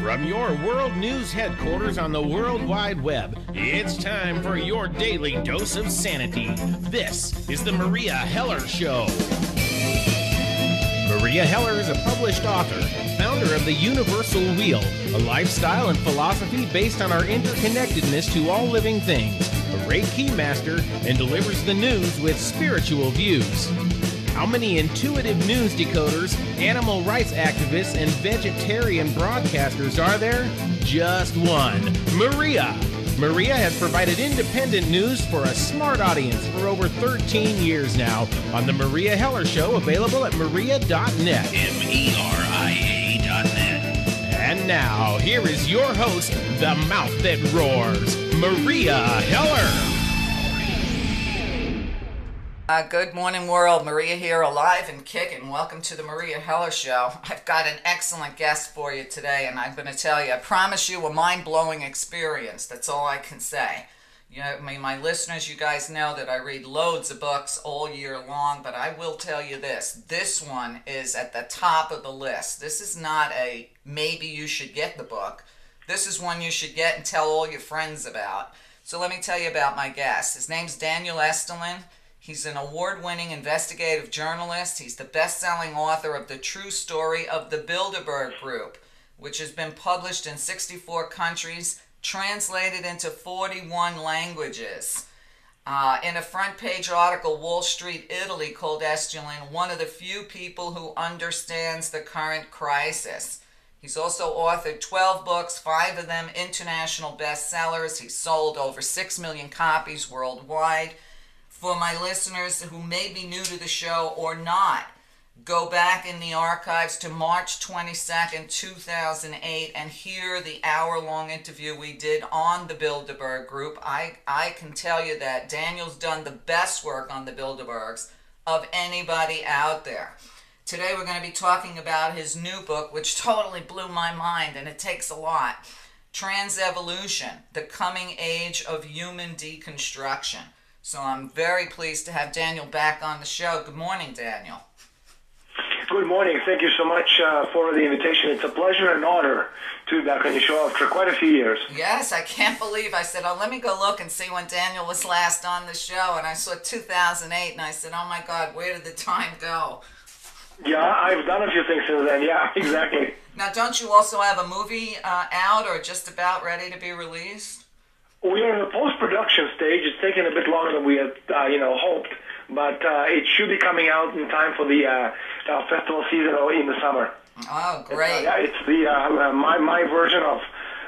From your world news headquarters on the World Wide Web, it's time for your daily dose of sanity. This is the Meria Heller Show. Meria Heller is a published author, founder of the Universal Wheel, a lifestyle and philosophy based on our interconnectedness to all living things, a Reiki master, and delivers the news with spiritual views. How many intuitive news decoders, animal rights activists, and vegetarian broadcasters are there? Just one, Meria. Meria has provided independent news for a smart audience for over 13 years now on the Meria Heller Show, available at meria.net. MERIA.net. And now, here is your host, the mouth that roars, Meria Heller. Good morning, world. Meria here, alive and kicking. Welcome to the Meria Heller Show. I've got an excellent guest for you today, and I'm going to tell you, I promise you, a mind-blowing experience. That's all I can say. You know, my listeners, you guys know that I read loads of books all year long, but I will tell you this. This one is at the top of the list. This is not a maybe you should get the book. This is one you should get and tell all your friends about. So let me tell you about my guest. His name's Daniel Estulin. He's an award-winning investigative journalist. He's the best-selling author of The True Story of the Bilderberg Group, which has been published in 64 countries, translated into 41 languages. In a front-page article, Wall Street Italy called Estulin one of the few people who understands the current crisis. He's also authored 12 books, 5 of them international bestsellers. He's sold over 6 million copies worldwide. For my listeners who may be new to the show or not, go back in the archives to March 22nd, 2008 and hear the hour-long interview we did on the Bilderberg Group. I can tell you that Daniel's done the best work on the Bilderbergs of anybody out there. Today we're going to be talking about his new book, which totally blew my mind, and it takes a lot. Transevolution, The Coming Age of Human Deconstruction. So I'm very pleased to have Daniel back on the show. Good morning, Daniel. Good morning. Thank you so much for the invitation. It's a pleasure and honor to be back on your show after quite a few years. Yes, I can't believe. I said, let me go look and see when Daniel was last on the show. And I saw 2008, and I said, oh, my God, where did the time go? Yeah, I've done a few things since then. Yeah, exactly. Now, don't you also have a movie out or just about ready to be released? We are in the post-production stage. It's taken a bit longer than we had, hoped, but it should be coming out in time for the festival season or in the summer. Oh, great! It's the my version of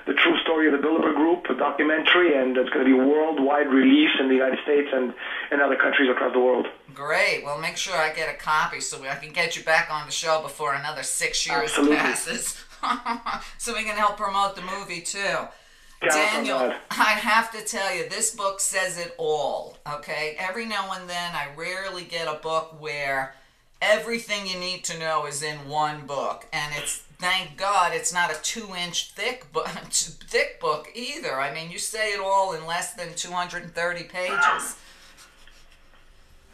the True Story of the Bilderberg Group, a documentary, and it's going to be a worldwide release in the United States and other countries across the world. Great. Well, make sure I get a copy so I can get you back on the show before another 6 years passes, so we can help promote the movie too. Daniel, I have to tell you, this book says it all, okay? Every now and then, I rarely get a book where everything you need to know is in one book. And it's, thank God, it's not a 2-inch thick book either. I mean, you say it all in less than 230 pages.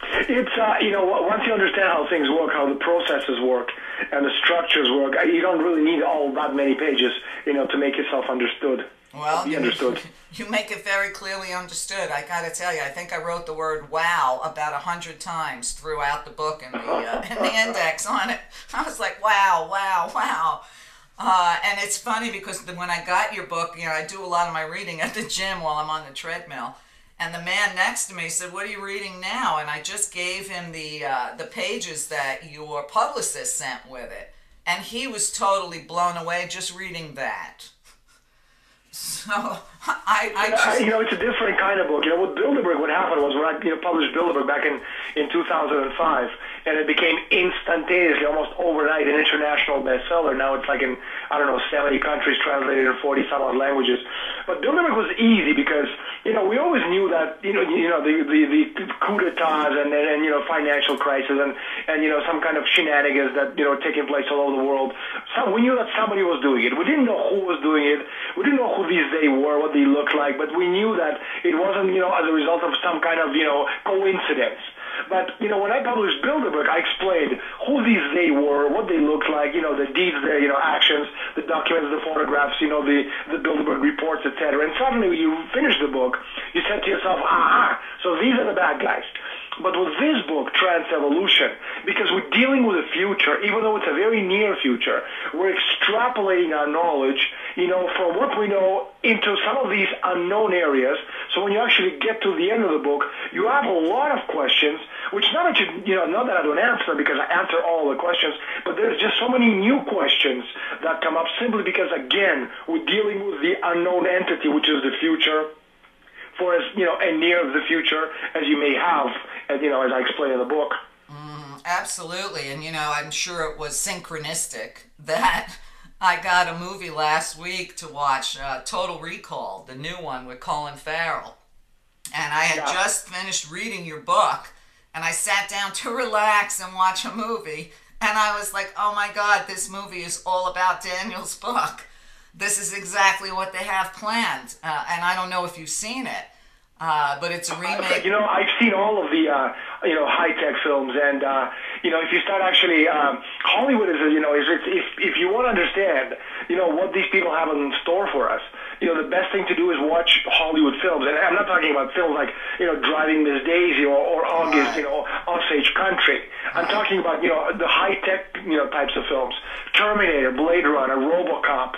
It's, once you understand how things work, how the processes work, and the structures work, you don't really need all that many pages, to make yourself understood. Well, you make it very clearly understood. I got to tell you, I think I wrote the word "wow" about 100 times throughout the book and the index on it. I was like, wow, wow, wow. And it's funny because when I got your book, I do a lot of my reading at the gym while I'm on the treadmill. And the man next to me said, "What are you reading now?" And I just gave him the pages that your publicist sent with it. And he was totally blown away just reading that. So, it's a different kind of book. With Bilderberg, what happened was when I published Bilderberg back in 2005, and it became instantaneously, almost overnight, an international bestseller. Now it's like in, 70 countries, translated in 40-some-odd languages. But Bilderberg was easy because, we always knew that, the coup d'etats and financial crisis and some kind of shenanigans that, taking place all over the world. So we knew that somebody was doing it. We didn't know who was doing it. We didn't know who these they were, what they looked like, but we knew that it wasn't, as a result of some kind of, coincidence. But, when I published Bilderberg, I explained who these they were, what they looked like, the deeds, their, actions, the documents, the photographs, the Bilderberg reports, etc. And suddenly when you finish the book, you said to yourself, so these are the bad guys. But with this book, Transevolution, because we're dealing with the future, even though it's a very near future, we're extrapolating our knowledge, from what we know into some of these unknown areas. So when you actually get to the end of the book, you have a lot of questions, which not that I don't answer because I answer all the questions, but there's just so many new questions that come up simply because, again, we're dealing with the unknown entity, which is the future, for as near the future as you may have, as I explain in the book. Absolutely, and I'm sure it was synchronistic that I got a movie last week to watch, Total Recall, the new one with Colin Farrell, and I had just finished reading your book, and I sat down to relax and watch a movie, and I was like, oh my God, this movie is all about Daniel's book. This is exactly what they have planned, and I don't know if you've seen it, but it's a remake. I've seen all of the, high-tech films, and, if you start actually, Hollywood is, if you want to understand, what these people have in store for us, the best thing to do is watch Hollywood films. And I'm not talking about films like, Driving Miss Daisy or August, Osage Country. I'm talking about, the high-tech, types of films. Terminator, Blade Runner, RoboCop,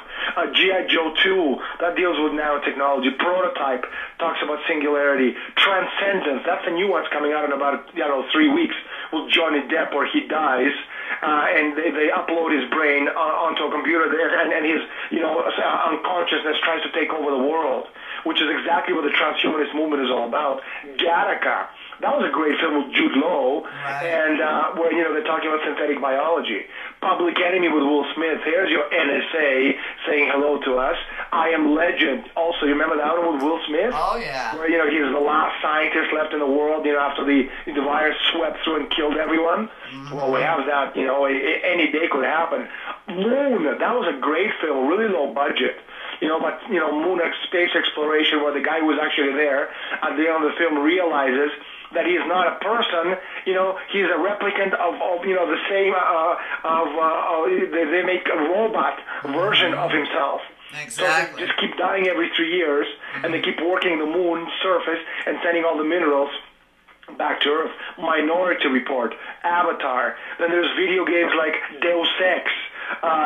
G.I. Joe 2, that deals with nanotechnology. Prototype talks about singularity. Transcendence, that's a new one's coming out in about, 3 weeks with Johnny Depp where he dies. And they upload his brain onto a computer, and his, unconsciousness tries to take over the world, which is exactly what the transhumanist movement is all about. Gattaca, that was a great film with Jude Law, and where, they're talking about synthetic biology. Public Enemy with Will Smith, here's your NSA saying hello to us. I Am Legend, also, you remember that one with Will Smith? Oh, yeah. Where, he's the last scientist left in the world, after the virus swept through and killed everyone. Mm-hmm. Well, we have that, any day could happen. Moon, that was a great film, really low budget. But, moon space exploration where the guy who was actually there at the end of the film realizes that he is not a person, he's a replicant of the same, they make a robot version of himself. Exactly. So they just keep dying every 3 years, and they keep working the moon surface and sending all the minerals back to Earth. Minority Report, Avatar. Then there's video games like Deus Ex,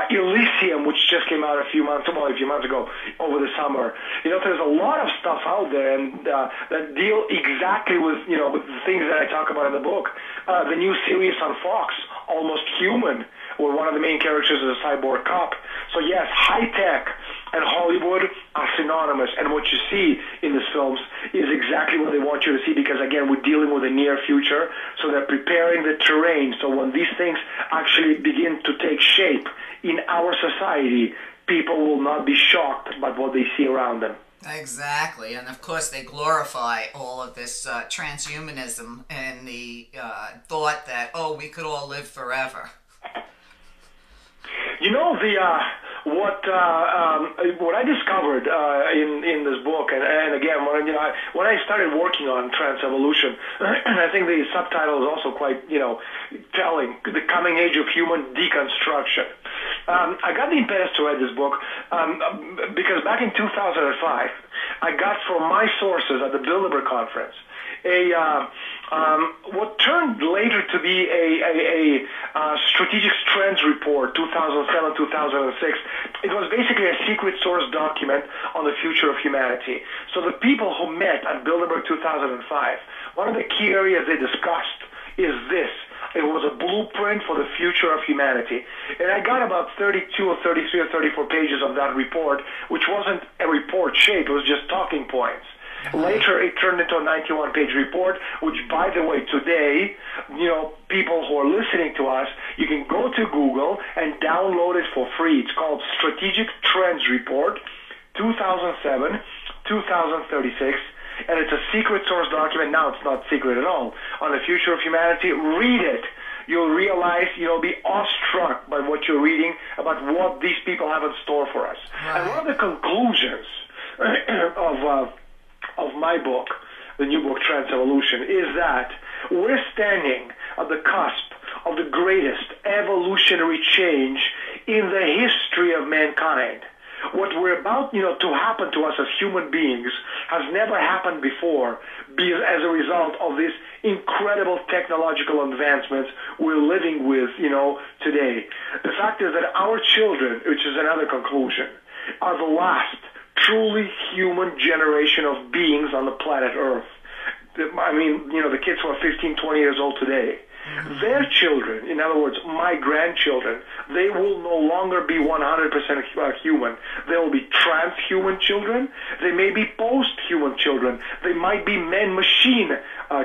Elysium, which just came out a few months ago over the summer. There's a lot of stuff out there and that deal exactly with with the things that I talk about in the book. The new series on Fox, Almost Human, where one of the main characters is a cyborg cop. So yes, high tech and Hollywood are synonymous, and what you see in these films is exactly what they want you to see, because again, we're dealing with the near future, so they're preparing the terrain, so when these things actually begin to take shape in our society, people will not be shocked by what they see around them. Exactly, and of course they glorify all of this transhumanism and the thought that, we could all live forever. What I discovered in this book, and again, when I started working on Transevolution, and I think the subtitle is also quite, telling, The Coming Age of Human Deconstruction. I got the impetus to write this book because back in 2005, I got from my sources at the Bilderberg conference what turned later to be a strategic trends report, 2007-2006. It was basically a secret source document on the future of humanity. So the people who met at Bilderberg 2005, one of the key areas they discussed is this. It was a blueprint for the future of humanity. And I got about 32 or 33 or 34 pages of that report, which wasn't a report shape, it was just talking points. Later, it turned into a 91-page report, which, by the way, today, people who are listening to us, you can go to Google and download it for free. It's called Strategic Trends Report, 2007-2036, and it's a secret source document. Now it's not secret at all. On the future of humanity, read it. You'll realize, you'll be awestruck by what you're reading about what these people have in store for us. Right. And one of the conclusions of my book, the new book, Transevolution, is that We're standing at the cusp of the greatest evolutionary change in the history of mankind. What we're about, to happen to us as human beings has never happened before as a result of these incredible technological advancements we're living with, today. The fact is that our children, which is another conclusion, are the last truly human generation of beings on the planet Earth. I mean, the kids who are 15, 20 years old today, their children, in other words, my grandchildren, they will no longer be 100% human. They will be transhuman children. They may be post-human children. They might be man-machine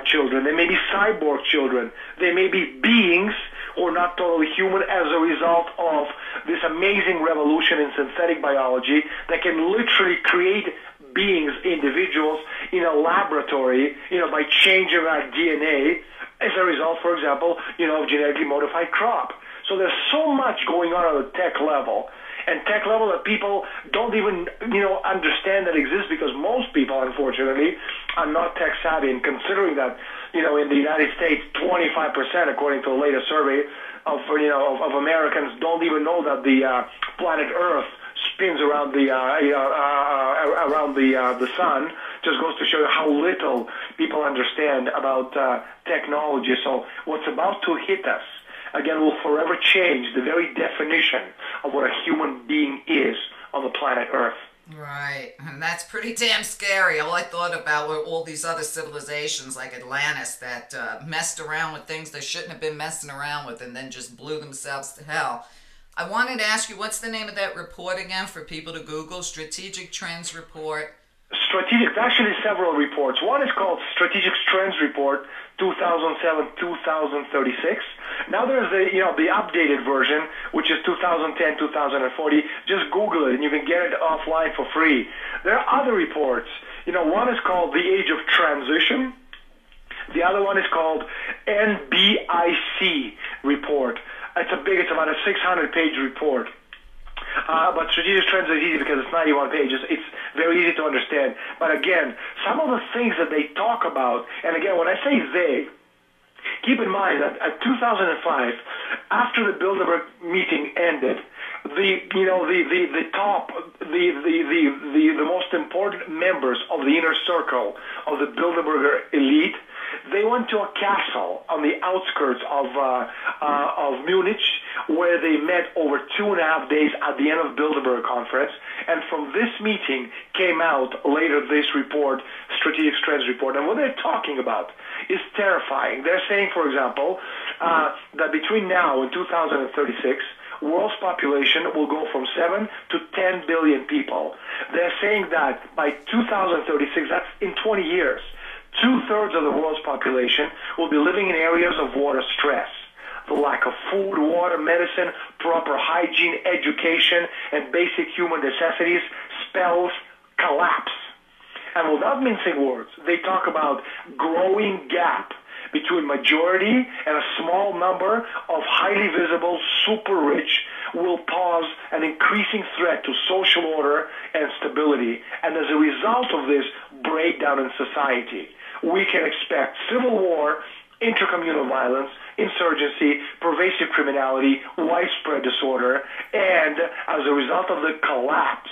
children. They may be cyborg children. They may be beings who are not totally human as a result of this amazing revolution in synthetic biology that can literally create beings, individuals, in a laboratory, by changing our DNA, as a result, for example, of genetically modified crop. So there's so much going on at the tech level, and tech level that people don't even, understand that exists, because most people, unfortunately, are not tech savvy. And considering that, in the United States, 25%, according to the latest survey of Americans, don't even know that the planet Earth spins around the sun, just goes to show you how little people understand about technology. So what's about to hit us, again, will forever change the very definition of what a human being is on the planet Earth. Right, and that's pretty damn scary. All I thought about were all these other civilizations like Atlantis that messed around with things they shouldn't have been messing around with and then just blew themselves to hell. I wanted to ask you, what's the name of that report again for people to Google? Strategic Trends Report. Actually several reports. One is called Strategic Trends Report 2007-2036. Now there's the updated version, which is 2010-2040. Just Google it and you can get it offline for free. There are other reports. One is called The Age of Transition. The other one is called NBIC Report. It's about a 600-page report. But Strategic Trends is easy because it's 91 pages. It's very easy to understand. But again, some of the things that they talk about, and again, when I say they, keep in mind that at 2005, after the Bilderberg meeting ended, the most important members of the inner circle of the Bilderberger elite, they went to a castle on the outskirts of Munich, where they met over 2.5 days at the end of the Bilderberg conference. And from this meeting came out later this report, Strategic Trends Report. And what they're talking about is terrifying. They're saying, for example, that between now and 2036, world's population will go from 7 to 10 billion people. They're saying that by 2036, that's in 20 years, 2/3 of the world's population will be living in areas of water stress. The lack of food, water, medicine, proper hygiene, education, and basic human necessities spells collapse. And without mincing words, they talk about growing gap between majority and a small number of highly visible, super rich will pose an increasing threat to social order and stability. And as a result of this breakdown in society, we can expect civil war, intercommunal violence, insurgency, pervasive criminality, widespread disorder, and as a result of the collapse.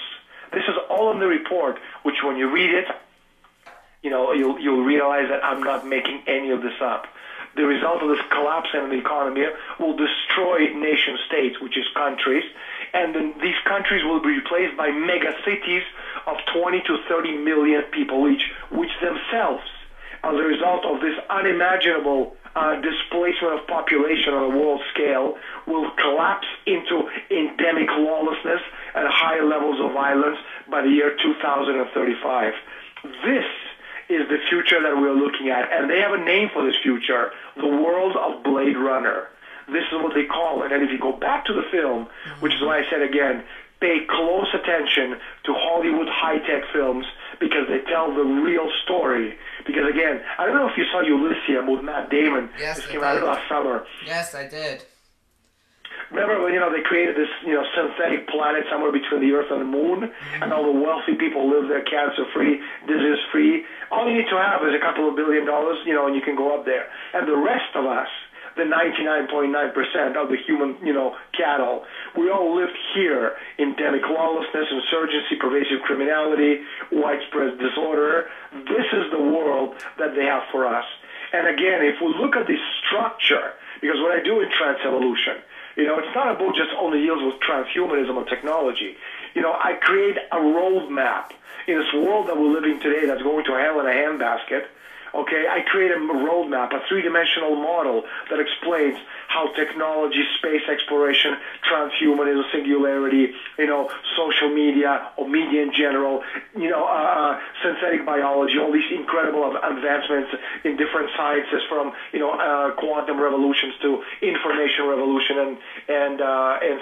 This is all in the report, which when you read it, you'll realize that I'm not making any of this up. The result of this collapse in the economy will destroy nation states, which is countries, and then these countries will be replaced by mega cities of 20 to 30 million people each, which themselves, as a result of this unimaginable displacement of population on a world scale, will collapse into endemic lawlessness and higher levels of violence by the year 2035. This is the future that we're looking at, and they have a name for this future, the world of Blade Runner. This is what they call it. And if you go back to the film, which is why I said again, pay close attention to Hollywood high-tech films, because they tell the real story. Because again, I don't know if you saw Elysium with Matt Damon. Yes, This came out last summer. Yes, I did. Remember when, they created this, synthetic planet somewhere between the Earth and the Moon, and all the wealthy people live there cancer-free, disease-free. All you need to have is a couple of $1 billion, and you can go up there. And the rest of us, the 99.9% of the human, cattle, we all live here in endemic lawlessness, insurgency, pervasive criminality, widespread disorder. This is the world that they have for us. And again, if we look at the structure, because what I do in Transevolution, it's not about just only deals with transhumanism or technology. I create a roadmap in this world that we're living today that's going to hell in a handbasket. Okay, I create a roadmap, a three-dimensional model that explains how technology, space exploration, transhumanism, singularity, social media or media in general, synthetic biology, all these incredible advancements in different sciences, from quantum revolutions to information revolution and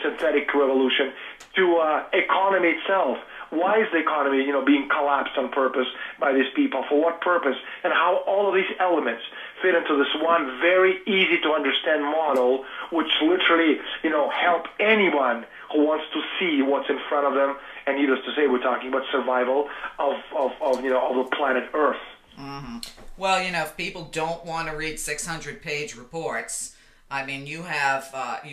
synthetic revolution to economy itself. Why is the economy, being collapsed on purpose by these people? For what purpose? And how all of these elements fit into this one very easy to understand model, which literally, help anyone who wants to see what's in front of them. And needless to say, we're talking about survival of the planet Earth. Mm-hmm. Well, if people don't want to read 600-page reports, I mean, you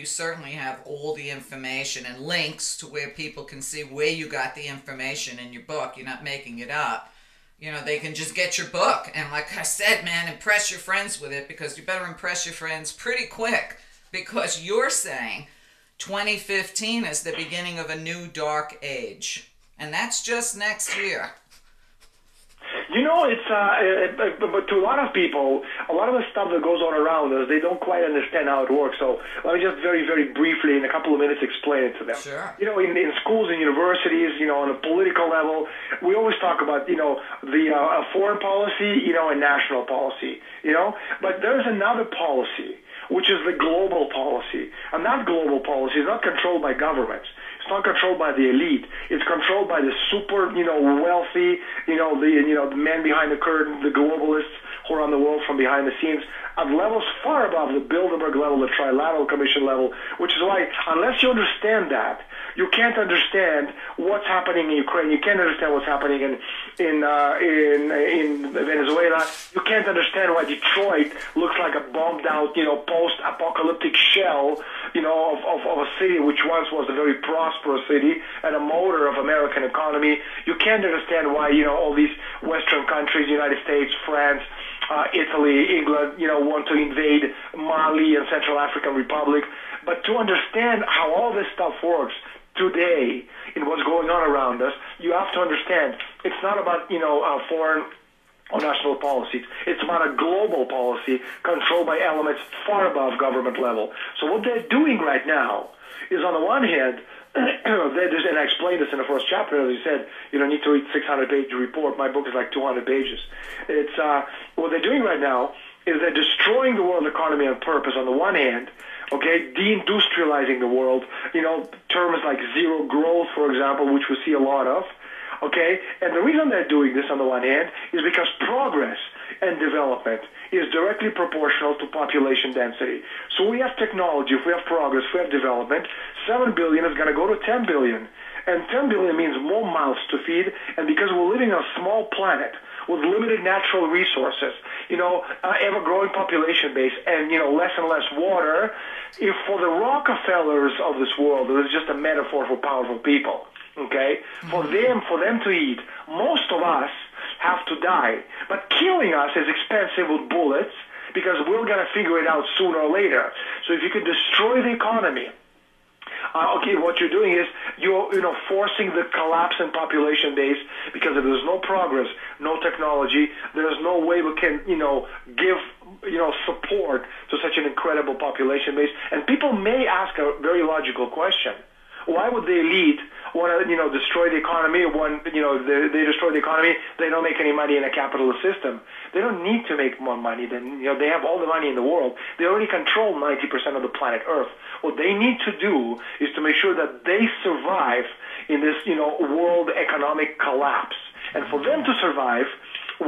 certainly have all the information and links to where people can see where you got the information in your book. You're not making it up. They can just get your book. And like I said, man, impress your friends with it, because you better impress your friends pretty quick, because you're saying 2015 is the beginning of a new dark age. And that's just next year. But to a lot of people, a lot of the stuff that goes on around us, they don't quite understand how it works. So let me just very, very briefly, in a couple of minutes, explain it to them. Sure. In schools and universities, on a political level, we always talk about, the foreign policy, and national policy, But there's another policy, which is the global policy. And that global policy is not controlled by governments. It's not controlled by the elite. It's controlled by the super, wealthy, the men behind the curtain, the globalists who are on the world from behind the scenes, at levels far above the Bilderberg level, the Trilateral Commission level, which is why, unless you understand that, you can't understand what's happening in Ukraine. You can't understand what's happening in Venezuela. You can't understand why Detroit looks like a bombed out, post-apocalyptic shell, of a city which once was a very prosperous city and a motor of American economy. You can't understand why, all these Western countries, United States, France, Italy, England, want to invade Mali and Central African Republic. But to understand how all this stuff works today in what's going on around us, you have to understand it's not about, foreign or national policies. It's about a global policy controlled by elements far above government level. So what they're doing right now is, on the one hand, and I explained this in the first chapter, as you said, you don't need to read 600-page report. My book is like 200 pages. It's what they're doing right now is they're destroying the world economy on purpose on the one hand, okay, deindustrializing the world, terms like zero growth, for example, which we see a lot of, okay? And the reason they're doing this on the one hand is because progress and development is directly proportional to population density. So we have technology, if we have progress, if we have development, 7 billion is going to go to 10 billion. And 10 billion means more mouths to feed, and because we're living on a small planet with limited natural resources, ever-growing population base, and, less and less water, if for the Rockefellers of this world, it is just a metaphor for powerful people, okay? For them to eat, most of us have to die. But killing us is expensive with bullets, because we're going to figure it out sooner or later. So if you could destroy the economy, what you're doing is you're forcing the collapse in population base, because if there's no progress, no technology, there's no way we can give support to such an incredible population base. And people may ask a very logical question: why would the elite want to destroy the economy when they destroy the economy? They don't make any money in a capitalist system. They don't need to make more money than they have all the money in the world. They already control 90% of the planet Earth. What they need to do is to make sure that they survive in this world economic collapse. And for them to survive,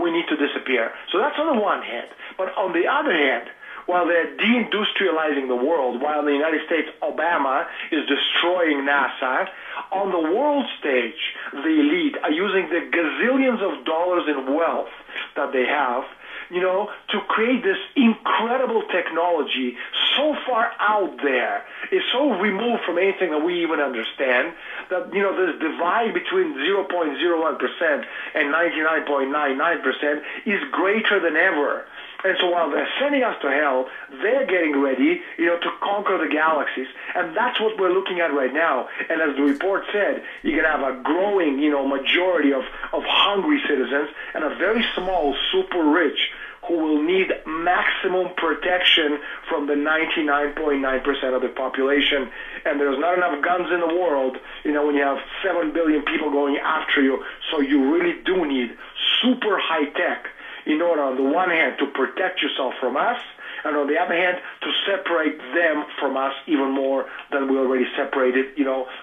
we need to disappear. So that's on the one hand. But on the other hand, while they're deindustrializing the world, while in the United States, Obama is destroying NASA, on the world stage, the elite are using the gazillions of dollars in wealth that they have, to create this incredible technology so far out there, is so removed from anything that we even understand, that, this divide between 0.01% and 99.99% is greater than ever. And so while they're sending us to hell, they're getting ready, to conquer the galaxies. And that's what we're looking at right now. And as the report said, you're going to have a growing, majority of hungry citizens and a very small super rich who will need maximum protection from the 99.9% of the population. And there's not enough guns in the world, when you have 7 billion people going after you. So you really do need super high tech in order, on the one hand, to protect yourself from us, and on the other hand, to separate them from us even more than we already separated,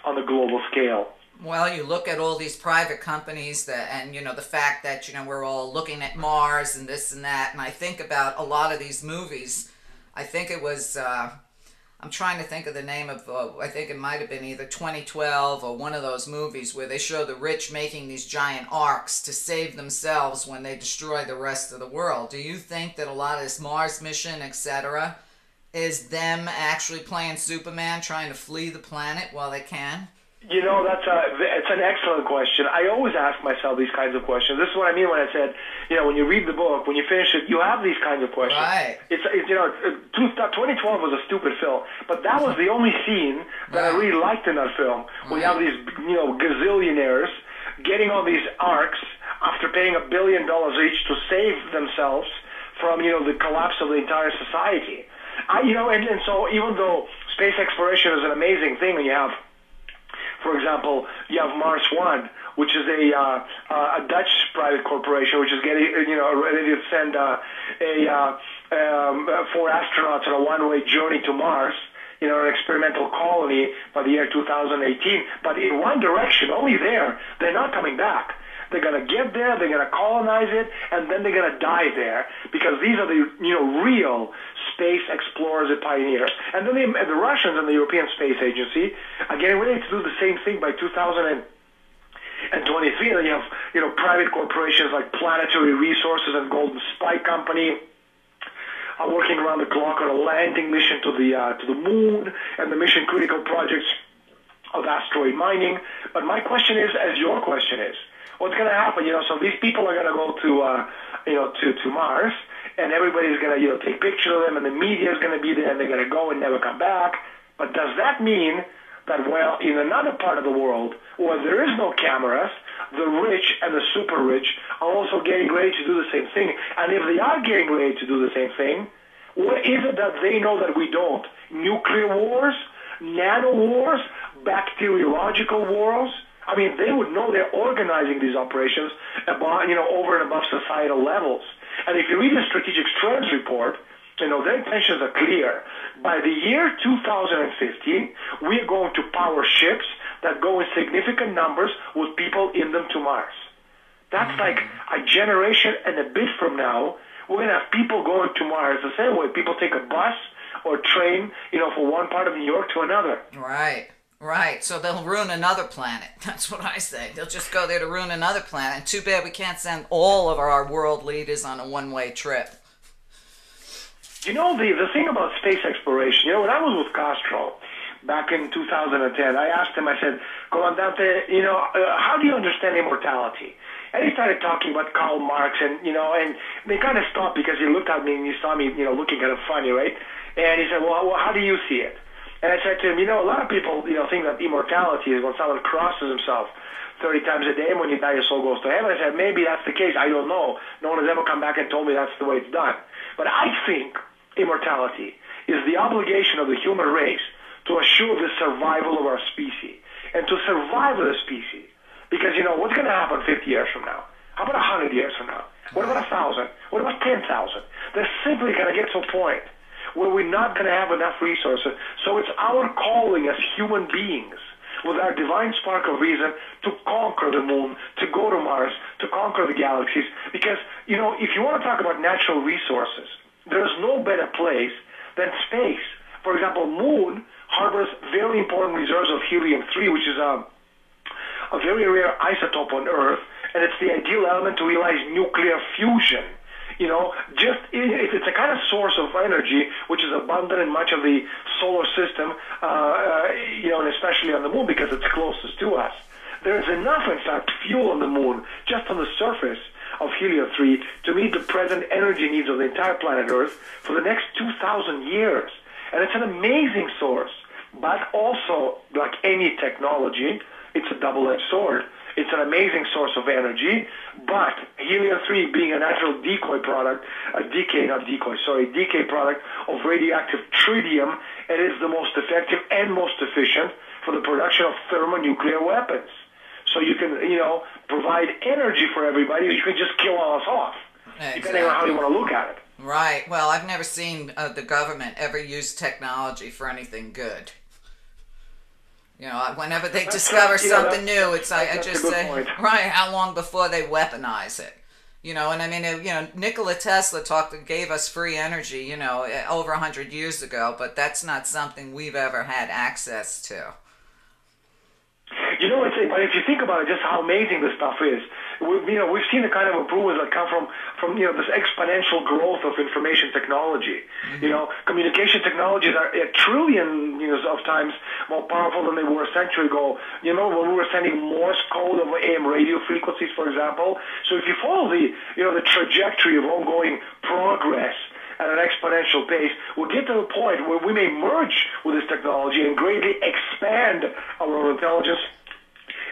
on the global scale. Well, you look at all these private companies and the fact that, we're all looking at Mars and this and that, and I think about a lot of these movies. I think it was, I'm trying to think of the name of, I think it might have been either 2012 or one of those movies where they show the rich making these giant arcs to save themselves when they destroy the rest of the world. Do you think that a lot of this Mars mission, etc., is them actually playing Superman, trying to flee the planet while they can? It's an excellent question. I always ask myself these kinds of questions. This is what I mean when I said, when you read the book, when you finish it, you have these kinds of questions. Right. 2012 was a stupid film, but that was the only scene that I really liked in that film. When you have these, gazillionaires getting on these arcs after paying $1 billion each to save themselves from, the collapse of the entire society. And so even though space exploration is an amazing thing, and you have, for example, you have Mars One, which is a Dutch private corporation, which is getting, ready to send 4 astronauts on a one-way journey to Mars, an experimental colony by the year 2018. But in one direction, only there. They're not coming back. They're going to get there, they're going to colonize it, and then they're going to die there, because these are the real space explorers and pioneers. And then the Russians and the European Space Agency are getting ready to do the same thing by 2023. And then you have private corporations like Planetary Resources and Golden Spike Company are working around the clock on a landing mission to the moon and the mission critical projects of asteroid mining. But my question is, as your question is, what's going to happen? So these people are going to go to Mars, and everybody's going to take pictures of them, and the media is going to be there, and they're going to go and never come back. But does that mean that, well, in another part of the world where there is no cameras, the rich and the super rich are also getting ready to do the same thing? And if they are getting ready to do the same thing, what is it that they know that we don't? Nuclear wars, nano wars, bacteriological wars? I mean, they would know they're organizing these operations above, over and above societal levels. And if you read the Strategic Trends report, their intentions are clear. By the year 2015, we are going to power ships that go in significant numbers with people in them to Mars. That's like a generation and a bit from now. We're going to have people going to Mars the same way people take a bus or train, from one part of New York to another. Right. So they'll ruin another planet. That's what I say. They'll just go there to ruin another planet. And too bad we can't send all of our world leaders on a one-way trip. The thing about space exploration, when I was with Castro back in 2010, I asked him, I said, Comandante, how do you understand immortality? And he started talking about Karl Marx, and they kind of stopped because he looked at me and he saw me, looking kind of funny, right? And he said, well, how do you see it? And I said to him, a lot of people, think that immortality is when someone crosses himself 30 times a day, and when you die, your soul goes to heaven. I said, maybe that's the case. I don't know. No one has ever come back and told me that's the way it's done. But I think immortality is the obligation of the human race to assure the survival of our species and to survive as a species. Because, what's going to happen 50 years from now? How about 100 years from now? What about 1,000? What about 10,000? They're simply going to get to a point where we're not going to have enough resources. So it's our calling as human beings, with our divine spark of reason, to conquer the moon, to go to Mars, to conquer the galaxies. Because, if you want to talk about natural resources, there's no better place than space. For example, Moon harbors very important reserves of helium-3, which is a very rare isotope on Earth, and it's the ideal element to realize nuclear fusion. You know, it's a kind of source of energy which is abundant in much of the solar system, you know, and especially on the Moon because it's closest to us. There's enough, in fact, fuel on the Moon, just on the surface of helium-3, to meet the present energy needs of the entire planet Earth for the next 2,000 years. And it's an amazing source, but also, like any technology, it's a double-edged sword. It's an amazing source of energy, but helium-3 being a natural decay product of radioactive tritium, it is the most effective and most efficient for the production of thermonuclear weapons. So you can, you know, provide energy for everybody. You can just kill all us off, depending on how you want to look at it. Right. Well, I've never seen the government ever use technology for anything good. You know, whenever they discover something new, it's I just say, right, how long before they weaponize it? You know, and I mean, you know, Nikola Tesla gave us free energy, you know, over 100 years ago, but that's not something we've ever had access to. You know, but if you think about it, just how amazing this stuff is. We've seen the kind of improvements that come from you know, this exponential growth of information technology. Mm-hmm. You know, communication technologies are a trillion of times more powerful than they were a century ago. You know, when we were sending Morse code over AM radio frequencies, for example. So if you follow the trajectory of ongoing progress at an exponential pace, we'll get to the point where we may merge with this technology and greatly expand our own intelligence.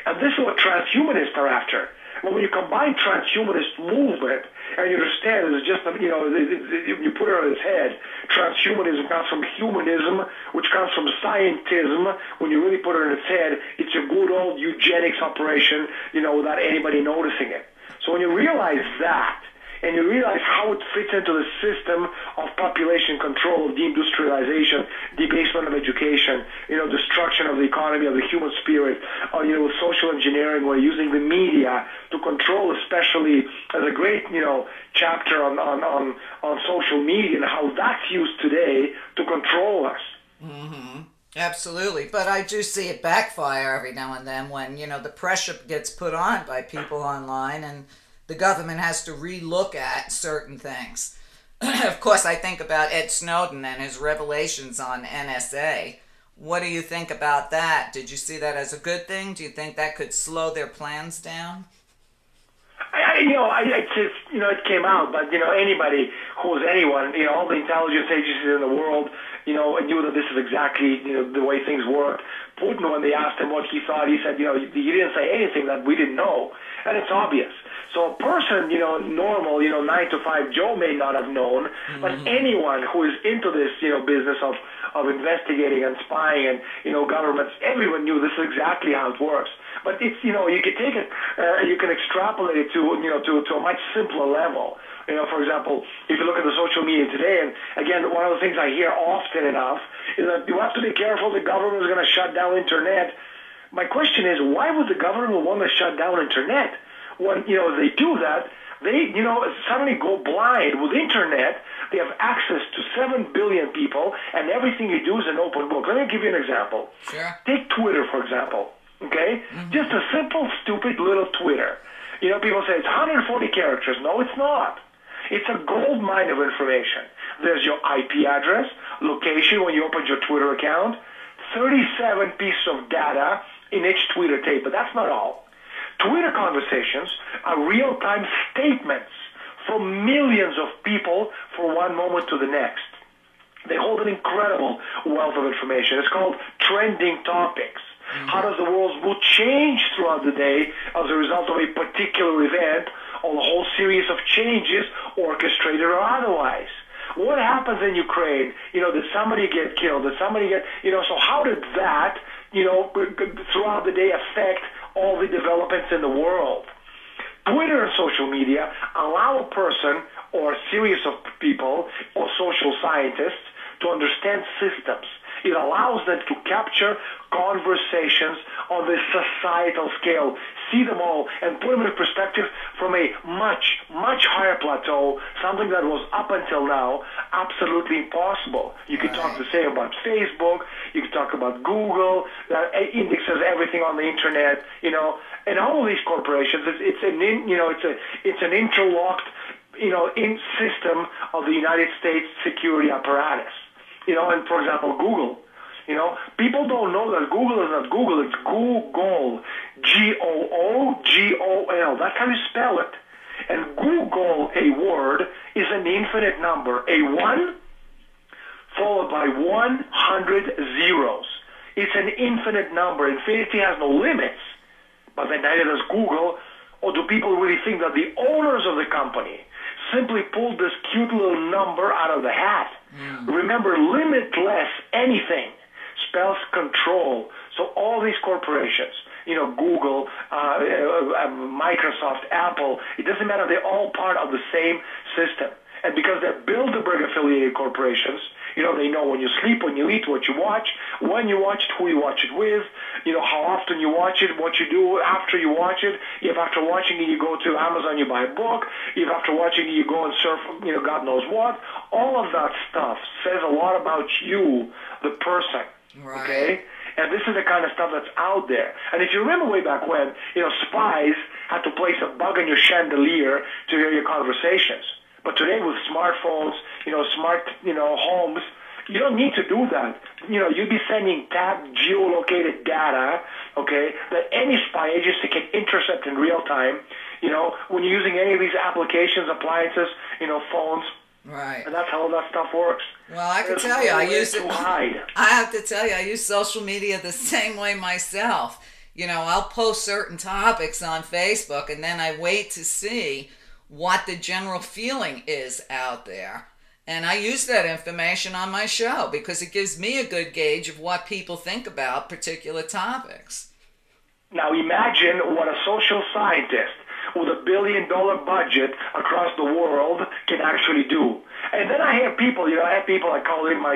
And this is what transhumanists are after. Well, when you combine transhumanist movement, and you understand it's just, you know, you put it on its head, transhumanism comes from humanism, which comes from scientism. When you really put it on its head, it's a good old eugenics operation, you know, without anybody noticing it. So when you realize that, and you realize how it fits into the system of population control, of deindustrialization, debasement of education, you know, destruction of the economy, of the human spirit, you know, with social engineering, we're using the media to control, especially as a great, you know, chapter on social media and how that's used today to control us. Mm-hmm. Absolutely. But I do see it backfire every now and then when, you know, the pressure gets put on by people online and the government has to relook at certain things. Of course, I think about Ed Snowden and his revelations on NSA. What do you think about that? Did you see that as a good thing? Do you think that could slow their plans down? It came out, but, you know, anybody who's anyone, you know, all the intelligence agencies in the world, you know, knew that this is exactly, you know, the way things work. Putin, when they asked him what he thought, he said, you know, you didn't say anything that we didn't know. And it's obvious. So a person, you know, normal, you know, 9 to 5 Joe may not have known, but anyone who is into this, you know, business of investigating and spying and, you know, governments, everyone knew this is exactly how it works. But it's, you know, you can take it, you can extrapolate it to, you know, to a much simpler level. You know, for example, if you look at the social media today, and again, one of the things I hear often enough is that you have to be careful, the government is going to shut down internet. My question is, why would the government want to shut down internet? When, you know, they do that, they, you know, suddenly go blind. With internet, they have access to 7 billion people, and everything you do is an open book. Let me give you an example. Sure. Take Twitter, for example, okay? Mm-hmm. Just a simple, stupid little Twitter. You know, people say it's 140 characters. No, it's not. It's a gold mine of information. There's your IP address, location when you open your Twitter account, 37 pieces of data in each Twitter tape, but that's not all. Twitter conversations are real-time statements from millions of people from one moment to the next. They hold an incredible wealth of information. It's called trending topics. Mm-hmm. How does the world's mood change throughout the day as a result of a particular event or a whole series of changes, orchestrated or otherwise? What happens in Ukraine? You know, did somebody get killed? Did somebody get, you know, so how did that, you know, throughout the day affect all the developments in the world? Twitter and social media allow a person or a series of people or social scientists to understand systems. It allows allows them to capture conversations on the societal scale, see them all, and put them in perspective from a much, much higher plateau, something that was up until now absolutely impossible. You could talk the same about Facebook, you could talk about Google, that indexes everything on the internet, and all of these corporations, it's an interlocked, in system of the United States security apparatus. And for example, Google. People don't know that Google is not Google, it's Google. Googol. That's how you spell it. And Google, a word, is an infinite number. A 1 followed by 100 zeros. It's an infinite number. Infinity has no limits. But then neither does Google. Or do people really think that the owners of the company simply pulled this cute little number out of the hat? Remember, limitless anything spells control. So all these corporations, Google, Microsoft, Apple, it doesn't matter. They're all part of the same system. And because they're Bilderberg-affiliated corporations, they know when you sleep, when you eat, what you watch, when you watch it, who you watch it with, how often you watch it, what you do after you watch it. If after watching it you go to Amazon, you buy a book. If after watching it you go and surf, God knows what. All of that stuff says a lot about you, the person. Right. Okay? And this is the kind of stuff that's out there. And if you remember way back when, spies had to place a bug in your chandelier to hear your conversations. But today with smartphones, smart, homes, you don't need to do that. You'd be sending tagged geolocated data, okay, that any spy agency can intercept in real time, when you're using any of these applications, appliances, phones. Right. And that's how all that stuff works. Well, I can tell you, I use it. I have to tell you, I use social media the same way myself. I'll post certain topics on Facebook, and then I wait to see what the general feeling is out there. And I use that information on my show because it gives me a good gauge of what people think about particular topics. Now imagine what a social scientist with $1 billion budget across the world can actually do. And then I have people, I call in my,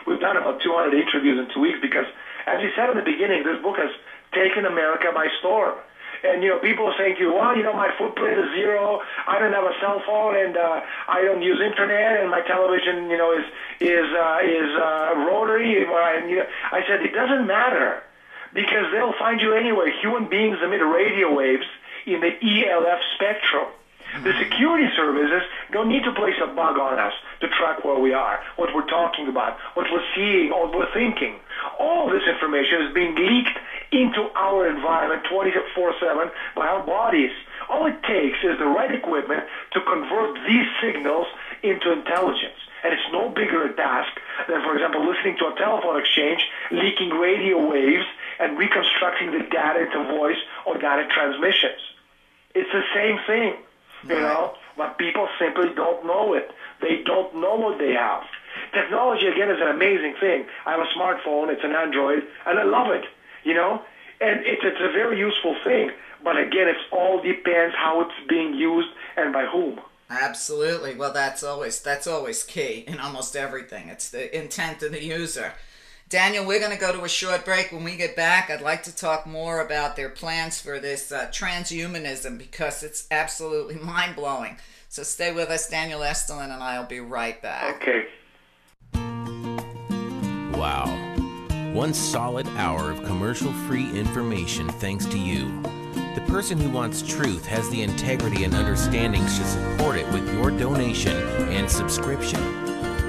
we've done about 200 interviews in 2 weeks because, as you said in the beginning, this book has taken America by storm. And, people are saying to you, well, my footprint is 0, I don't have a cell phone, and I don't use internet, and my television, is rotary. I said, it doesn't matter, because they'll find you anywhere. Human beings emit radio waves in the ELF spectrum. The security services don't need to place a bug on us to track where we are, what we're talking about, what we're seeing, what we're thinking. All this information is being leaked into our environment 24/7 by our bodies. All it takes is the right equipment to convert these signals into intelligence. And it's no bigger a task than, for example, listening to a telephone exchange, leaking radio waves, and reconstructing the data into voice or data transmissions. It's the same thing. But people simply don't know it. They don't know what they have. Technology, again, is an amazing thing. I have a smartphone, it's an Android, and I love it, And it's a very useful thing. But again, it all depends how it's being used and by whom. Absolutely. Well, that's always key in almost everything. It's the intent of the user. Daniel, we're going to go to a short break. When we get back, I'd like to talk more about their plans for this transhumanism because it's absolutely mind-blowing. So stay with us. Daniel Estulin and I will be right back. Okay. Wow. 1 solid hour of commercial-free information thanks to you. The person who wants truth has the integrity and understanding to support it with your donation and subscription.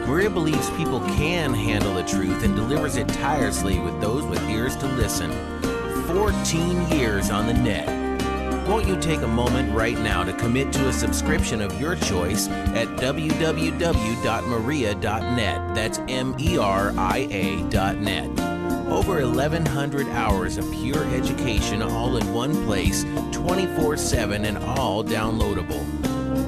Meria believes people can handle the truth and delivers it tirelessly with those with ears to listen. 14 years on the net. Won't you take a moment right now to commit to a subscription of your choice at www.meria.net. That's MERIA.net. Over 1,100 hours of pure education all in one place, 24/7 and all downloadable.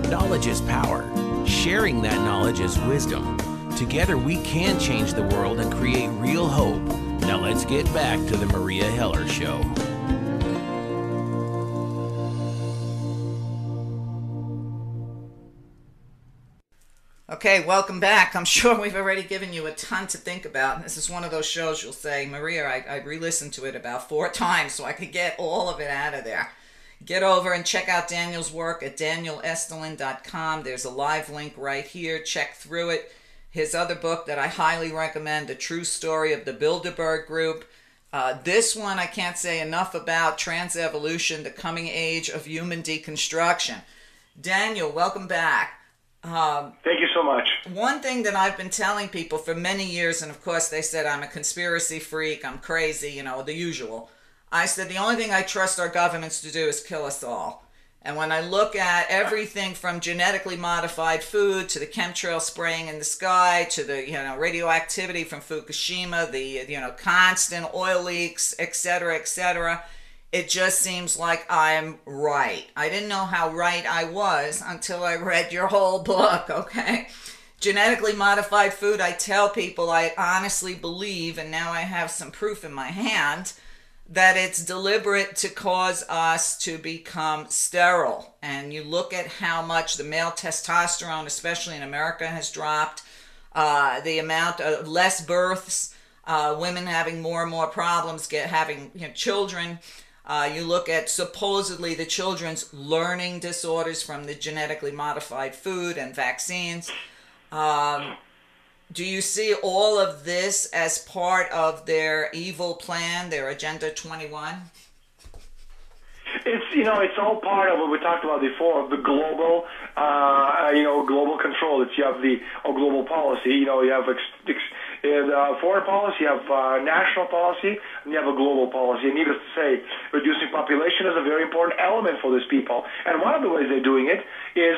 Knowledge is power. Sharing that knowledge is wisdom. Together we can change the world and create real hope. Now let's get back to the Meria Heller Show. Okay, welcome back. I'm sure we've already given you a ton to think about. This is one of those shows you'll say, Maria, I re-listened to it about 4 times so I could get all of it out of there. Get over and check out Daniel's work at danielestulin.com. There's a live link right here. Check through it. His other book that I highly recommend, A True Story of the Bilderberg Group. This one I can't say enough about, Transevolution, The Coming Age of Human Deconstruction. Daniel, welcome back. Thank you so much. One thing that I've been telling people for many years, and of course they said I'm a conspiracy freak, I'm crazy, you know, the usual. I said the only thing I trust our governments to do is kill us all. And when I look at everything from genetically modified food to the chemtrail spraying in the sky to the, you know, radioactivity from Fukushima, the, you know, constant oil leaks, etc., it just seems like I'm right. I didn't know how right I was until I read your whole book, okay? Genetically modified food, I tell people I honestly believe, and now I have some proof in my hand, that it's deliberate to cause us to become sterile. And you look at how much the male testosterone, especially in America, has dropped, the amount of less births, women having more and more problems having, you know, children. You look at supposedly the children's learning disorders from the genetically modified food and vaccines. Do you see all of this as part of their evil plan, their Agenda 21? It's, you know, it's all part of what we talked about before, the global, global control. You have the global policy. You know, you have foreign policy, you have national policy, and you have a global policy. And needless to say, reducing population is a very important element for these people. And one of the ways they're doing it is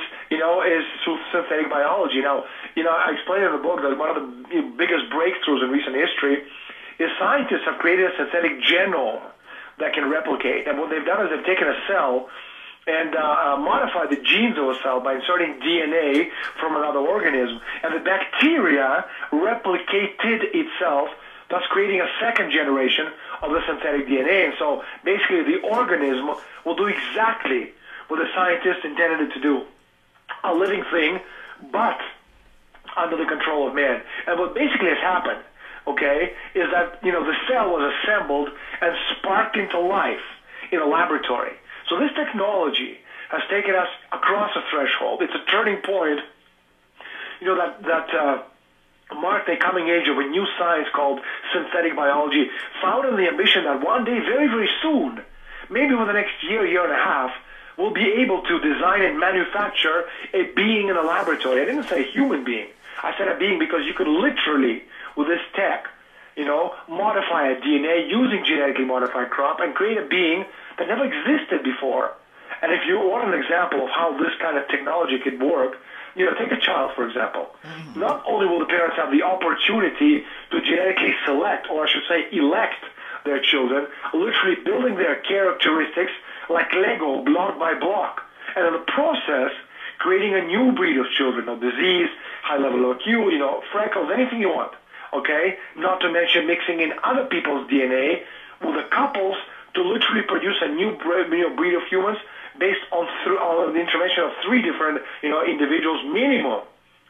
through synthetic biology. Now, I explained in the book that one of the biggest breakthroughs in recent history is scientists have created a synthetic genome that can replicate. And what they've done is they've taken a cell and modified the genes of a cell by inserting DNA from another organism. And the bacteria replicated itself, thus creating a second generation of the synthetic DNA. And so basically the organism will do exactly what the scientists intended it to do. A living thing, but under the control of man. And what basically has happened, okay, is that, the cell was assembled and sparked into life in a laboratory. So this technology has taken us across a threshold. It's a turning point, that marked a coming age of a new science called synthetic biology, founded in the ambition that one day, very, very soon, maybe within the next year and a half, we'll be able to design and manufacture a being in a laboratory. I didn't say a human being. I said a being because you could literally, with this tech, modify a DNA using genetically modified crop and create a being that never existed before. And if you want an example of how this kind of technology could work, take a child, for example. Mm-hmm. Not only will the parents have the opportunity to genetically select, or I should say elect, their children, literally building their characteristics like Lego, block by block. And in the process, creating a new breed of children, of disease, high level of IQ, freckles, anything you want. Okay? Not to mention mixing in other people's DNA with the couples to literally produce a new breed of humans based on the intervention of 3 different, individuals minimum.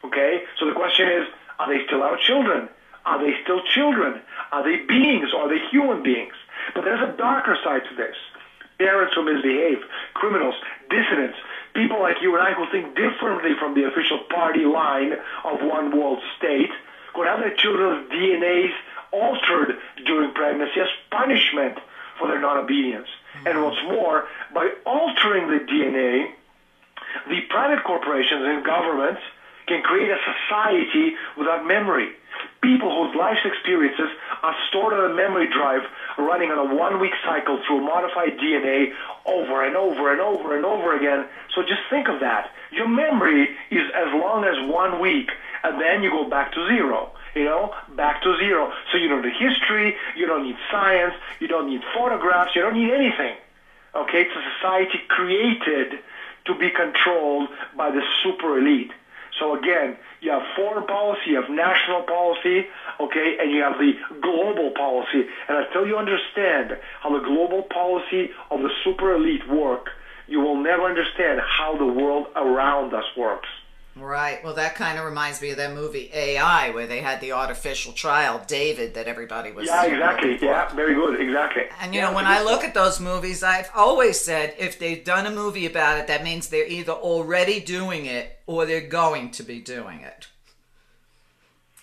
Okay? So the question is, are they still our children? Are they still children? Are they beings? Or are they human beings? But there's a darker side to this. Parents who misbehave, criminals, dissidents, people like you and I who think differently from the official party line of one world state, could have their children's DNAs altered during pregnancy as punishment for their non-obedience. Mm-hmm. And what's more, by altering the DNA, the private corporations and governments can create a society without memory. People whose life's experiences are stored on a memory drive running on a 1-week cycle through modified DNA over and over and over and over again. So just think of that. Your memory is as long as 1 week, and then you go back to zero. Back to zero. So you don't need history, you don't need science, you don't need photographs, you don't need anything. Okay? It's a society created to be controlled by the super elite. So again, you have foreign policy, you have national policy, okay, and you have the global policy. And until you understand how the global policy of the super elite work, you will never understand how the world around us works. Right. Well, that kind of reminds me of that movie AI, where they had the artificial child, David, that everybody was. Yeah, exactly. Yeah, very good. Exactly. And you know, when I look at those movies, I've always said if they've done a movie about it, that means they're either already doing it or they're going to be doing it.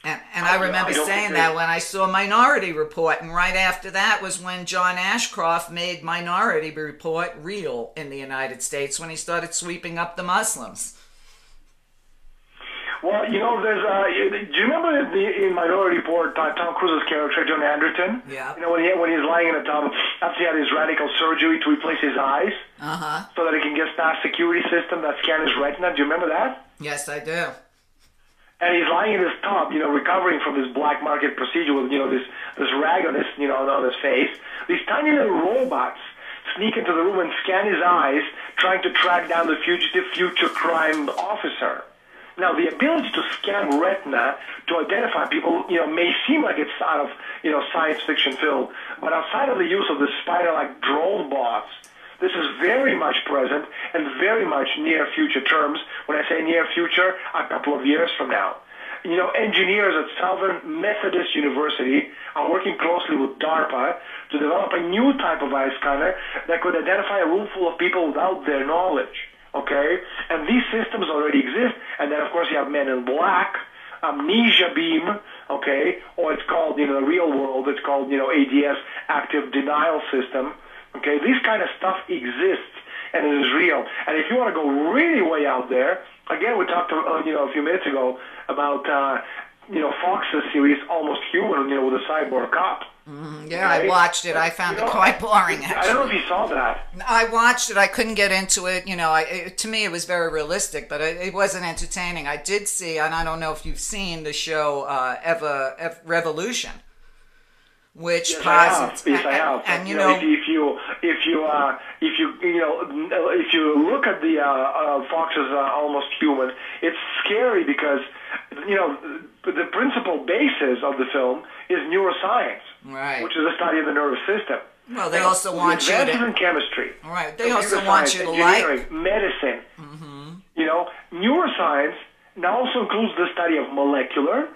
And I remember saying that when I saw Minority Report, and right after that was when John Ashcroft made Minority Report real in the United States, when he started sweeping up the Muslims. Well, you know, do you remember in Minority Report, Tom Cruise's character, John Anderton? Yeah. You know, when he's lying in a tub after he had his radical surgery to replace his eyes, so that he can get past security system that scan his retina. Do you remember that? Yes, I do. And he's lying in his tub, you know, recovering from this black market procedure with, you know, this rag on his, you know, on his face. These tiny little robots sneak into the room and scan his eyes, trying to track down the future crime officer. Now, the ability to scan retina to identify people, you know, may seem like it's out of, you know, science fiction film, but outside of the use of the spider-like drone bots, this is very much present and very much near future terms. When I say near future, a couple of years from now. You know, engineers at Southern Methodist University are working closely with DARPA to develop a new type of eye scanner that could identify a room full of people without their knowledge. Okay? And these systems already exist. And then, of course, you have Men in Black, Amnesia Beam, okay? Or it's called, you know, the real world, it's called, you know, ADS, Active Denial System. Okay, this kind of stuff exists and it is real. And if you want to go really way out there, again, we talked, you know, a few minutes ago about, you know, Fox's series Almost Human, you know, with a cyborg cop. Yeah, okay? I watched it. I found it quite boring, actually. I don't know if you saw that. I watched it. I couldn't get into it. You know, to me, it was very realistic, but it wasn't entertaining. I did see, and I don't know if you've seen the show Revolution. Which yes, I have. And you know, if you look at the Fox's Almost Human, it's scary because, you know, the principal basis of the film is neuroscience, right, which is the study of the nervous system. Well, they also want you to in chemistry. Right. They also want you to like medicine. You know, neuroscience now also includes the study of molecular,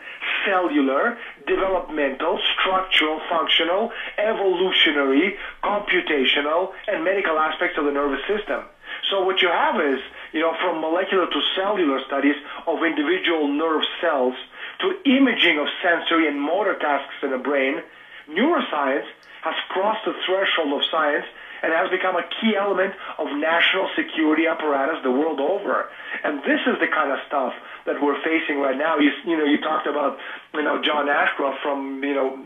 cellular, developmental, structural, functional, evolutionary, computational, and medical aspects of the nervous system. So what you have is, you know, from molecular to cellular studies of individual nerve cells to imaging of sensory and motor tasks in the brain, neuroscience has crossed the threshold of science and has become a key element of national security apparatus the world over. And this is the kind of stuff that we're facing right now. You talked about, you know, John Ashcroft from, you know,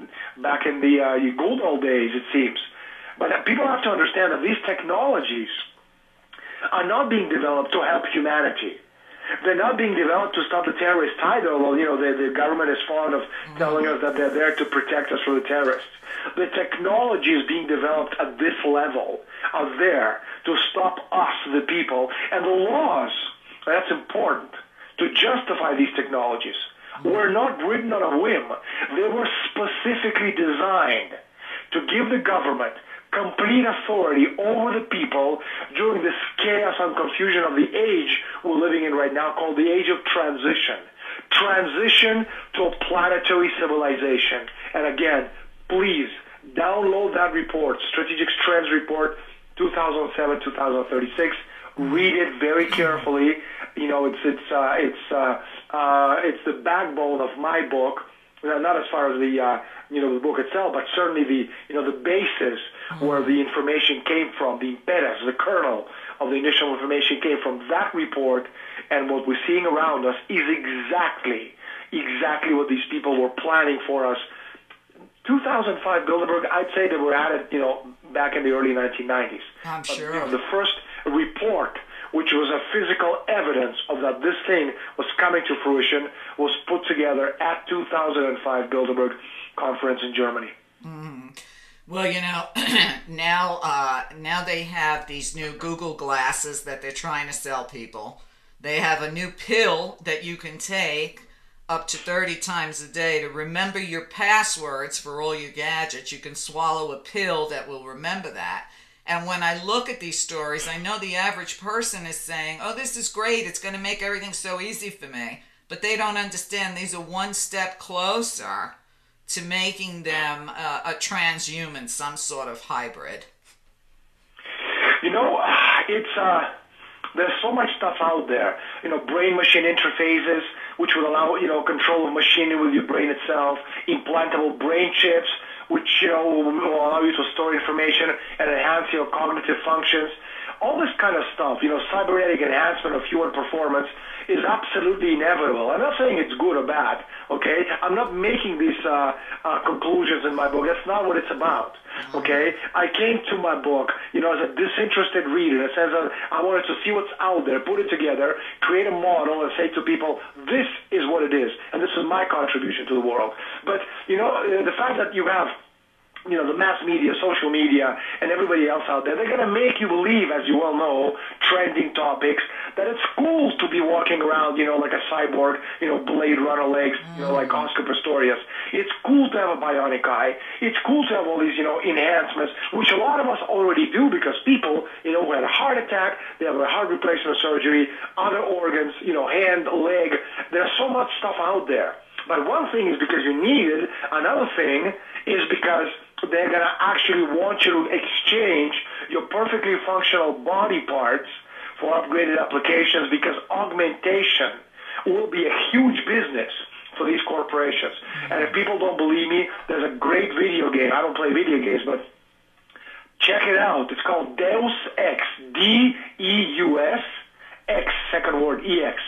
back in the good old days, it seems. But people have to understand that these technologies are not being developed to help humanity. They're not being developed to stop the terrorists either, although, you know, the government is fond of telling us that they're there to protect us from the terrorists. The technologies being developed at this level are there to stop us, the people, and the laws, that's important, to justify these technologies were not written on a whim. They were specifically designed to give the government complete authority over the people during this chaos and confusion of the age we're living in right now, called the age of transition. Transition to a planetary civilization. And again, please download that report, Strategic Trends Report 2007-2036. Read it very carefully. You know, it's the backbone of my book. Not as far as the the book itself, but certainly the basis where the information came from, the impetus, the kernel of the initial information came from that report, and what we're seeing around us is exactly what these people were planning for us. 2005 Bilderberg, I'd say that we're at it, you know, back in the early 1990s. I'm sure. You know, the first report, which was a physical evidence of that this thing was coming to fruition, was put together at 2005 Bilderberg conference in Germany. Well, you know, now they have these new Google glasses that they're trying to sell people. They have a new pill that you can take up to 30 times a day to remember your passwords for all your gadgets. You can swallow a pill that will remember that. And when I look at these stories, I know the average person is saying, oh, this is great, it's going to make everything so easy for me. But they don't understand these are one step closer to making them a transhuman, some sort of hybrid. You know, there's so much stuff out there. You know, brain-machine interfaces, which will allow, control of machinery with your brain itself, implantable brain chips, which, will allow you to store information and enhance your cognitive functions. All this kind of stuff, cybernetic enhancement of human performance is absolutely inevitable. I'm not saying it's good or bad, okay? I'm not making these conclusions in my book. That's not what it's about, okay? I came to my book, as a disinterested reader in the sense that I wanted to see what's out there, put it together, create a model, and say to people, this is what it is, and this is my contribution to the world. But, the fact that you have the mass media, social media, and everybody else out there, they're going to make you believe, as you well know, trending topics, that it's cool to be walking around, like a cyborg, Blade Runner legs, like Oscar Pistorius. It's cool to have a bionic eye. It's cool to have all these, enhancements, which a lot of us already do because people, who had a heart attack, they have a heart replacement surgery, other organs, hand, leg. There's so much stuff out there. But one thing is because you need it. Another thing is because they're going to actually want you to exchange your perfectly functional body parts for upgraded applications because augmentation will be a huge business for these corporations. And if people don't believe me, there's a great video game. I don't play video games, but check it out. It's called Deus Ex, Deus X, second word, EX.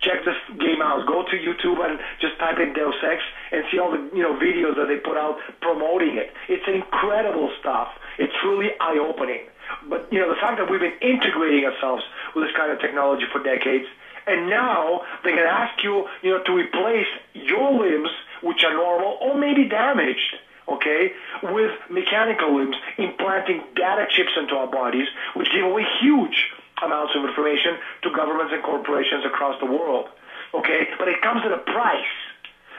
Check this game out. Go to YouTube and just type in Deus Ex and see all the videos that they put out promoting it. It's incredible stuff. It's really eye-opening. But the fact that we've been integrating ourselves with this kind of technology for decades, and now they're going to ask you, to replace your limbs, which are normal or maybe damaged, okay, with mechanical limbs, implanting data chips into our bodies, which give away huge amounts of information to governments and corporations across the world, okay? But it comes at a price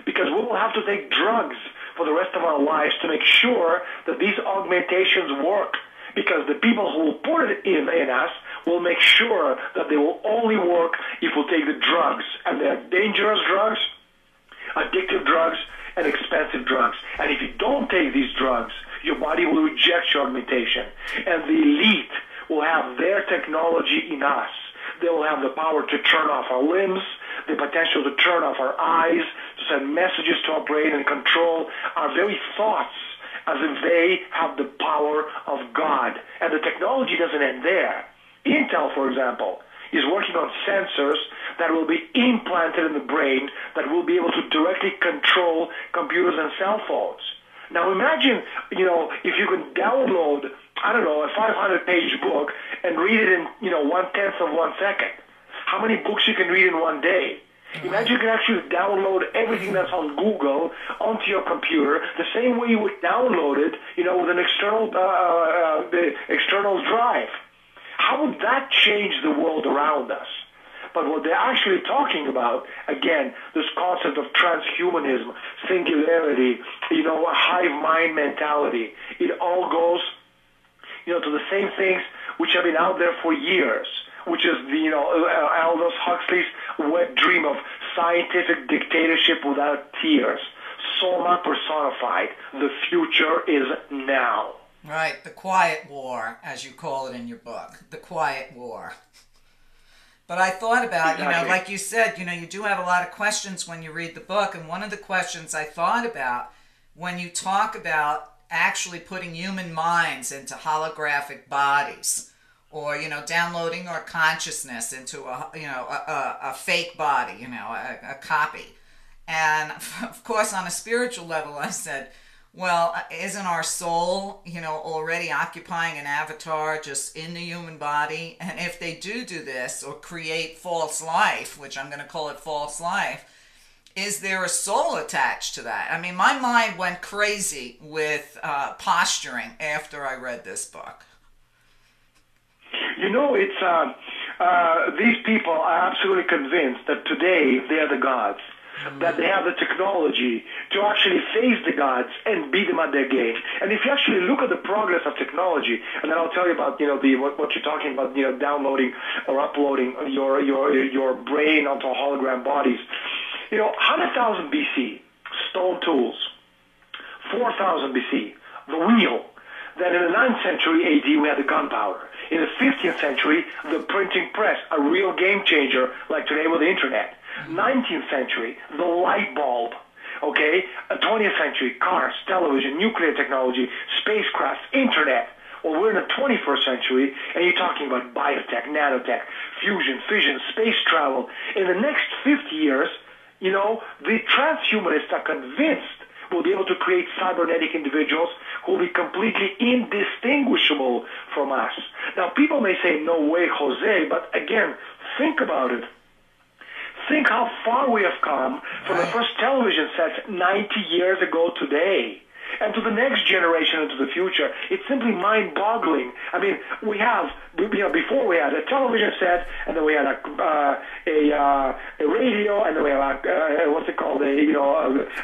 because we will have to take drugs for the rest of our lives to make sure that these augmentations work because the people who will put it in us will make sure that they will only work if we take the drugs. And they're dangerous drugs, addictive drugs, and expensive drugs. And if you don't take these drugs, your body will reject your augmentation. And the elite will have their technology in us. They will have the power to turn off our limbs, the potential to turn off our eyes, to send messages to our brain and control our very thoughts as if they have the power of God. And the technology doesn't end there. Intel, for example, is working on sensors that will be implanted in the brain that will be able to directly control computers and cell phones. Now imagine, if you can download, a 500-page book and read it in, 1/10 of 1 second. How many books you can read in one day? Imagine you can actually download everything that's on Google onto your computer the same way you would download it, with an external drive. How would that change the world around us? But what they're actually talking about, again, this concept of transhumanism, singularity, a hive mind mentality, it all goes, to the same things which have been out there for years, which is Aldous Huxley's wet dream of scientific dictatorship without tears. Soma personified. The future is now. Right, the quiet war, as you call it in your book, the quiet war. But I thought about, like you said, you do have a lot of questions when you read the book. And one of the questions I thought about when you talk about actually putting human minds into holographic bodies or, downloading our consciousness into a fake body, a copy. And of course, on a spiritual level, I said, well, isn't our soul, already occupying an avatar just in the human body? And if they do this or create false life, which I'm going to call it false life, is there a soul attached to that? I mean, my mind went crazy with posturing after I read this book. It's these people are absolutely convinced that today they're the gods. that they have the technology to actually face the gods and beat them at their game. And if you actually look at the progress of technology, and then I'll tell you about what you're talking about, downloading or uploading your brain onto hologram bodies. 100,000 BC, stone tools. 4,000 BC, the wheel. Then in the 9th century AD, we had the gunpowder. In the 15th century, the printing press, a real game changer, like today with the internet. 19th century, the light bulb. Okay? 20th century, cars, television, nuclear technology, spacecrafts, internet. Well, we're in the 21st century, and you're talking about biotech, nanotech, fusion, fission, space travel. In the next 50 years, the transhumanists are convinced we'll be able to create cybernetic individuals who will be completely indistinguishable from us. Now, people may say, no way, Jose, but again, think about it. Think how far we have come from the first television sets 90 years ago today. And to the next generation into the future, it's simply mind-boggling. I mean, we have, before we had a television set, and then we had a radio, and then we had a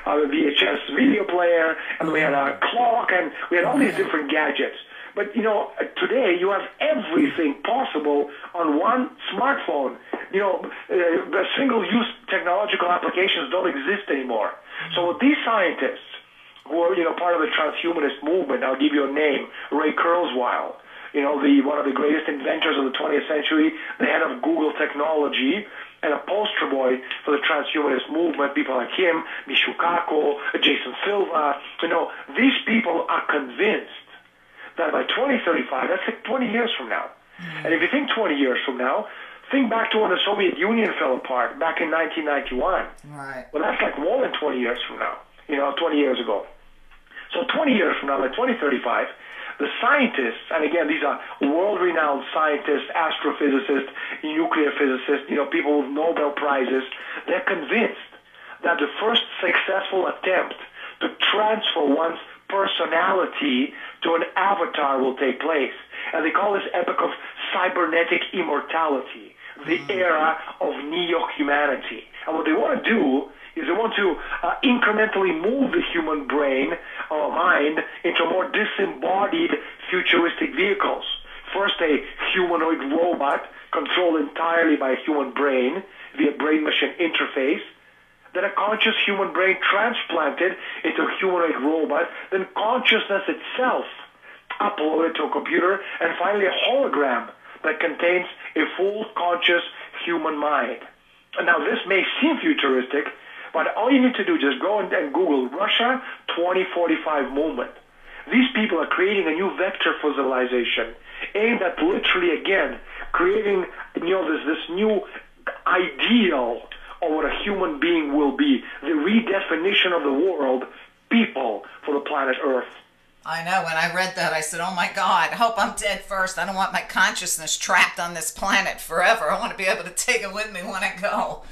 VHS video player, and we had a clock, and we had all these different gadgets. But, today you have everything possible on one smartphone. The single-use technological applications don't exist anymore. So with these scientists, who are, part of the transhumanist movement, I'll give you a name, Ray Kurzweil, one of the greatest inventors of the 20th century, the head of Google technology, and a poster boy for the transhumanist movement, people like him, Michio Kaku, Jason Silva, these people are convinced that by 2035, that's like 20 years from now. And if you think 20 years from now, think back to when the Soviet Union fell apart back in 1991. Right. Well, that's like more than 20 years from now, 20 years ago. So 20 years from now, by 2035, the scientists, and again, these are world-renowned scientists, astrophysicists, nuclear physicists, people with Nobel Prizes, they're convinced that the first successful attempt to transfer one's personality to an avatar will take place. And they call this epoch of cybernetic immortality, the era of neo-humanity. And what they want to do is they want to incrementally move the human brain or mind into more disembodied futuristic vehicles. First, a humanoid robot controlled entirely by a human brain via brain-machine interface. Then a conscious human brain transplanted into a humanoid robot. Then consciousness itself uploaded to a computer. And finally, a hologram that contains a full conscious human mind. And now, this may seem futuristic, but all you need to do is just go and Google Russia 2045 movement. These people are creating a new vector for civilization aimed at literally, again, creating, this new ideal of what a human being will be, the redefinition of the world, people for the planet Earth. I know. When I read that, I said, oh my God, I hope I'm dead first. I don't want my consciousness trapped on this planet forever. I want to be able to take it with me when I go.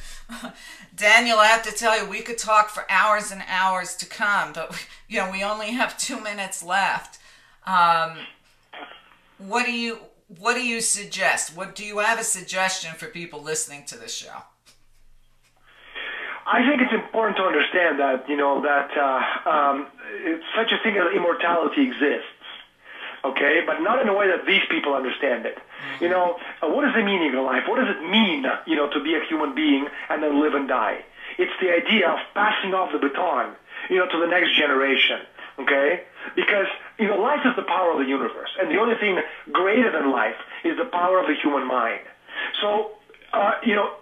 Daniel, I have to tell you, we could talk for hours and hours to come, but we only have 2 minutes left. What do you suggest? What do you have a suggestion for people listening to this show? I think it's important to understand that such a thing as immortality exists. Okay, but not in a way that these people understand it. What is the meaning of life? What does it mean, to be a human being and then live and die? It's the idea of passing off the baton, to the next generation. Okay, because life is the power of the universe, and the only thing greater than life is the power of the human mind. So,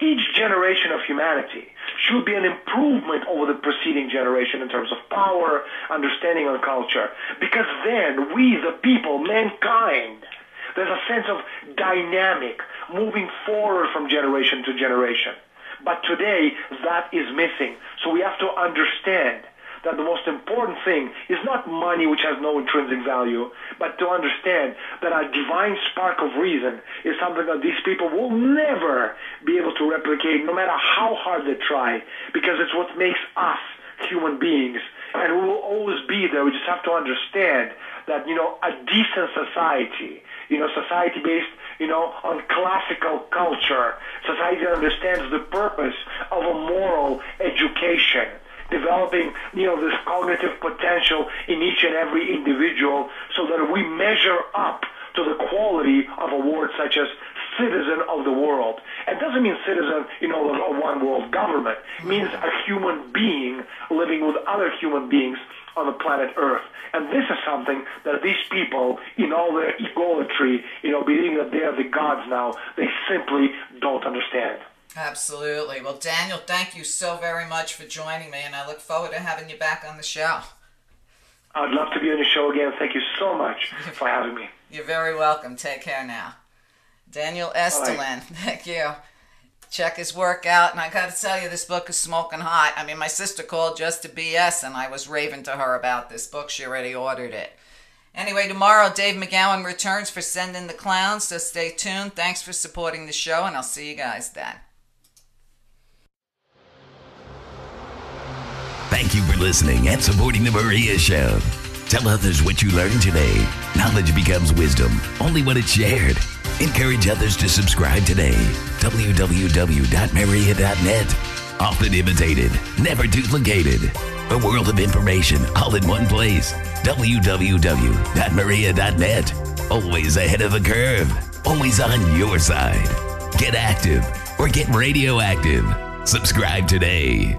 each generation of humanity should be an improvement over the preceding generation in terms of power, understanding, and culture. Because then we, the people, mankind, there's a sense of dynamic, moving forward from generation to generation. But today, that is missing. So we have to understand that the most important thing is not money, which has no intrinsic value, but to understand that our divine spark of reason is something that these people will never be able to replicate, no matter how hard they try, because it's what makes us, human beings, and we will always be there. We just have to understand that, a decent society, society based, on classical culture, society that understands the purpose of a moral education, developing, this cognitive potential in each and every individual so that we measure up to the quality of awards such as citizen of the world. It doesn't mean citizen, of one world government. It means a human being living with other human beings on the planet Earth. And this is something that these people, in all their egolatry, believing that they are the gods now, they simply don't understand. Absolutely. Well, Daniel, thank you so very much for joining me, and I look forward to having you back on the show. I'd love to be on the show again. Thank you so much for having me. You're very welcome. Take care now. Daniel Estulin, thank you. Check his work out, and I got to tell you, this book is smoking hot. I mean, my sister called just to BS, and I was raving to her about this book. She already ordered it. Anyway, tomorrow, Dave McGowan returns for Send in the Clowns, so stay tuned. Thanks for supporting the show, and I'll see you guys then. Thank you for listening and supporting The Meria Show. Tell others what you learned today. Knowledge becomes wisdom only when it's shared. Encourage others to subscribe today. www.meria.net. Often imitated, never duplicated. A world of information all in one place. www.meria.net. Always ahead of the curve. Always on your side. Get active or get radioactive. Subscribe today.